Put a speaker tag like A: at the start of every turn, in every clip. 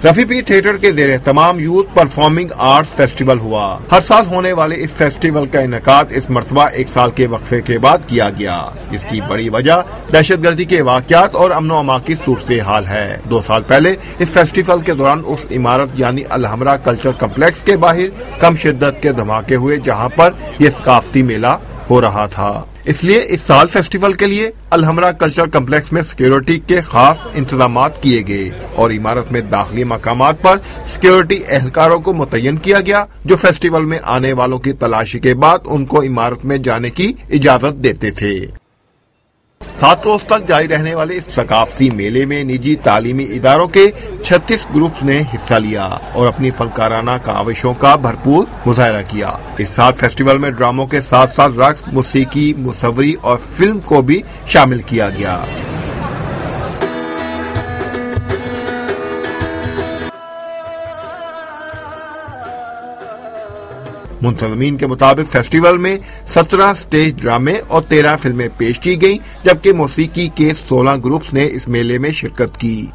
A: رفیع پیر theatre کے زیر اہتمام یوتھ پرفارمنگ آرٹس فیسٹیول ہوا۔ ہر سال ہونے والے اس فیسٹیول کا انعقاد اس مرتبہ 1 سال کے وقفے کے بعد کیا گیا۔ اس کی بڑی وجہ دہشت گردی کے واقعات اور امن و امان کی صورتحال ہے۔ 2 سال پہلے اس فیسٹیول کے دوران اس عمارت یعنی الحمرا کلچر کمپلیکس کے باہر کم شدت کے دھماکے ہوئے جہاں پر یہ ثقافتی میلہ ہو رہا تھا۔ اس لیے اس سال فیسٹیول کے لیے الحمرا کلچر کمپلیکس میں سیکیورٹی کے خاص انتظامات کیے گئے اور عمارت میں داخلی مقامات پر سیکیورٹی اہلکاروں کو متعین کیا گیا جو فیسٹیول میں آنے والوں کی تلاشی کے بعد ان کو عمارت میں جانے کی اجازت دیتے تھے۔ 7 روز تک جاری رہنے والے اس ثقافتی میلے میں نجی تعلیمی اداروں کے 36 گروپس نے حصہ لیا اور اپنی فنکارانہ کاوشوں کا بھرپور مظاہرہ کیا۔ اس سال فیسٹیول میں ڈراموں کے ساتھ ساتھ رقص، موسیقی، مصوری اور فلم کو بھی شامل کیا گیا۔ منتظمین کے مطابق فیسٹیول میں 17 سٹیج ڈرامے اور 13 فلمیں پیش کی گئیں جبکہ موسیقی کے 16 گروپس نے اس میلے میں شرکت کی۔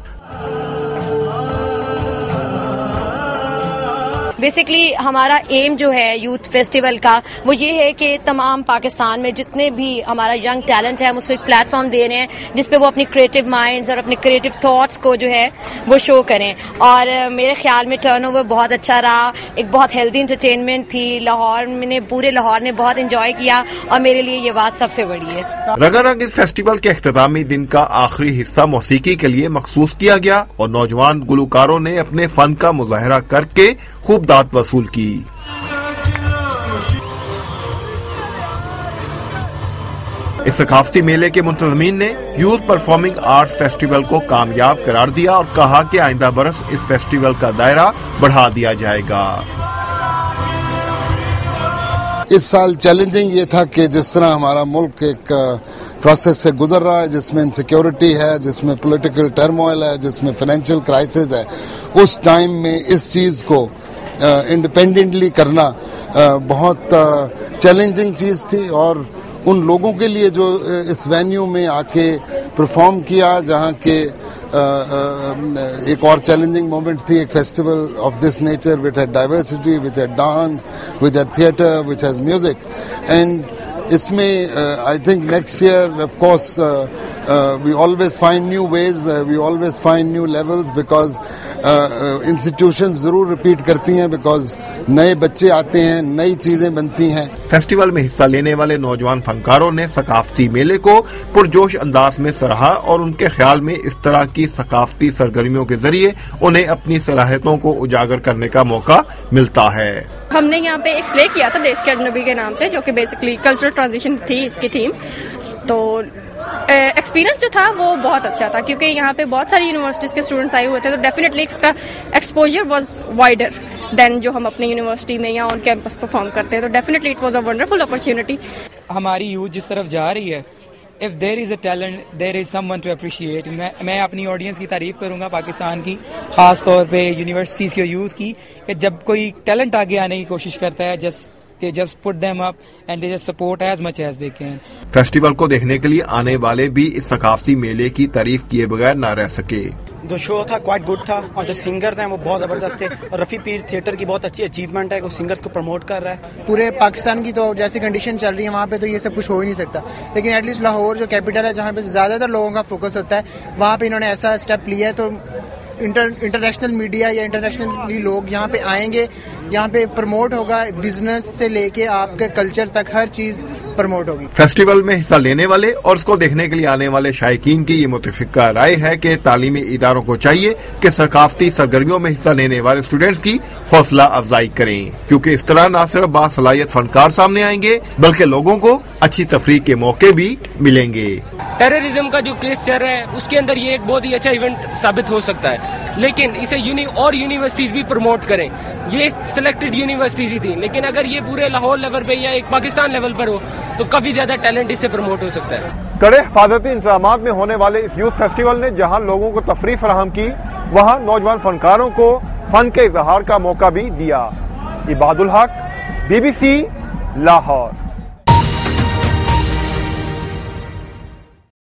B: بیسکلی ہمارا ایم جو ہے یوتھ فیسٹیول کا وہ یہ ہے کہ تمام پاکستان میں جتنے بھی ہمارا ینگ ٹیلنٹ ہے ہم اس کو ایک پلیٹ فارم دے رہے ہیں جس پہ وہ اپنی کریٹو مائنڈز اور اپنے کریٹو تھاٹس کو جو ہے وہ شو کریں، اور میرے خیال میں ٹرن اوور بہت اچھا رہا، ایک بہت ہیلدی انٹرٹینمنٹ تھی، پورے لاہور نے بہت انجوائے کیا اور میرے لیے یہ بات سب سے بڑی ہے۔
A: رنگا رنگ اس فیسٹیول کے اختتامی دن کا آخری حصہ موسیقی کے لیے مخصوص کیا گیا اور نوجوان گلوکاروں نے اپنے فن کا مظاہرہ کر کے خوب داد وصول کی۔ اس ثقافتی میلے کے منتظمین نے یوتھ پرفارمنگ آرٹس فیسٹیول کو کامیاب قرار دیا اور کہا کہ آئندہ برس اس فیسٹیول کا دائرہ بڑھا دیا جائے گا۔
C: اس سال چیلنجنگ یہ تھا کہ جس طرح ہمارا ملک ایک پروسیس سے گزر رہا ہے جس میں انسیکیورٹی ہے، جس میں پولیٹیکل ٹرموائل ہے، جس میں فائنینشیل کرائسس ہے، اس ٹائم میں اس چیز کو انڈیپینڈنٹلی کرنا بہت چیلنجنگ چیز تھی، اور ان لوگوں کے لیے جو اس وینیو میں آ کے پرفارم کیا جہاں کے ایک اور چیلنجنگ مومنٹ تھی، ایک festival of this nature which had diversity, which had dance, which had theatre, which has music, and اس میں I think next year of course we always find new ways, we always find new levels, because institution ضرور repeat کرتی ہیں، because نئے بچے آتے ہیں، نئی چیزیں بنتی ہیں۔
A: فیسٹیول میں حصہ لینے والے نوجوان فنکاروں نے ثقافتی میلے کو پرجوش انداز میں سراہا اور ان کے خیال میں اس طرح کی ثقافتی سرگرمیوں کے ذریعے انہیں اپنی صلاحیتوں کو اجاگر کرنے کا موقع ملتا ہے۔
D: ہم نے یہاں پہ ایک پلے کیا تھا دیس کے اجنبی کے نام سے، جو کہ بیسکلی کلچرل ٹرانزیشن تھی اس کی تھیم، تو ایکسپیرینس جو تھا وہ بہت اچھا تھا کیونکہ یہاں پہ بہت ساری یونیورسٹیز کے اسٹوڈنٹس آئے ہوئے تھے، تو ڈیفینیٹلی اس کا ایکسپوجر واز وائڈر دین جو ہم اپنے یونیورسٹی میں یا آن کیمپس پرفارم کرتے ہیں، تو definitely it was a wonderful opportunity.
E: ہماری یوتھ جس طرف جا رہی ہے، if there is a talent there is someone to appreciate، میں اپنی آڈینس کی تعریف کروں گا پاکستان کی، خاص طور پہ یونیورسٹیز کے یوتھ کی، کہ جب کوئی ٹیلنٹ آگے آنے کی کوشش کرتا ہے they just put them up and they just support as much as they can۔
A: Festival کو دیکھنے کے لیے آنے والے بھی اس ثقافتی میلے کی تعریف کیے بغیر نہ رہ سکے۔
F: جو شو تھا کوائٹ گڈ تھا اور جو سنگرز ہیں وہ بہت زبردست تھے، اور رفیع پیر تھیٹر کی بہت اچھی اچیومنٹ ہے کہ وہ سنگرز کو پروموٹ کر رہا ہے۔
G: پورے پاکستان کی تو جیسی کنڈیشن چل رہی ہے وہاں پہ تو یہ سب کچھ ہو ہی نہیں سکتا، لیکن ایٹ لیسٹ لاہور جو کیپٹل ہے جہاں پہ زیادہ تر لوگوں کا فوکس ہوتا ہے، وہاں پہ انہوں نے ایسا اسٹیپ لیا ہے، تو انٹرنیشنل میڈیا یا انٹرنیشنلی لوگ یہاں پہ آئیں گے، یہاں پہ پروموٹ ہوگا، بزنس سے لے کے آپ کے کلچر تک ہر چیز پروموٹ ہوگی۔
A: فیسٹیول میں حصہ لینے والے اور اس کو دیکھنے کے لیے آنے والے شائقین کی یہ متفقہ رائے ہے کہ تعلیمی اداروں کو چاہیے کہ ثقافتی سرگرمیوں میں حصہ لینے والے اسٹوڈینٹس کی حوصلہ افزائی کریں، کیونکہ اس طرح نہ صرف باصلاحیت فنکار سامنے آئیں گے بلکہ لوگوں کو اچھی تفریح کے موقع بھی ملیں گے۔
H: ٹیررزم کا جو کیس چل رہا ہے اس کے اندر یہ ایک بہت ہی اچھا ایونٹ ثابت ہو سکتا ہے، لیکن اسے اور یونیورسٹیز بھی پروموٹ کریں۔ یہ سلیکٹڈ یونیورسٹیز ہی تھیں، لیکن اگر یہ پورے لاہور لیول پہ یا ایک پاکستان لیول پر ہو تو کافی زیادہ ٹیلنٹ اس سے پروموٹ ہو سکتا ہے۔
A: کڑے حفاظتی انتظامات میں ہونے والے اس یوتھ فیسٹیول نے جہاں لوگوں کو تفریح فراہم کی، وہاں نوجوان فنکاروں کو فن کے اظہار کا موقع بھی دیا۔ عباد الحق، BBC لاہور۔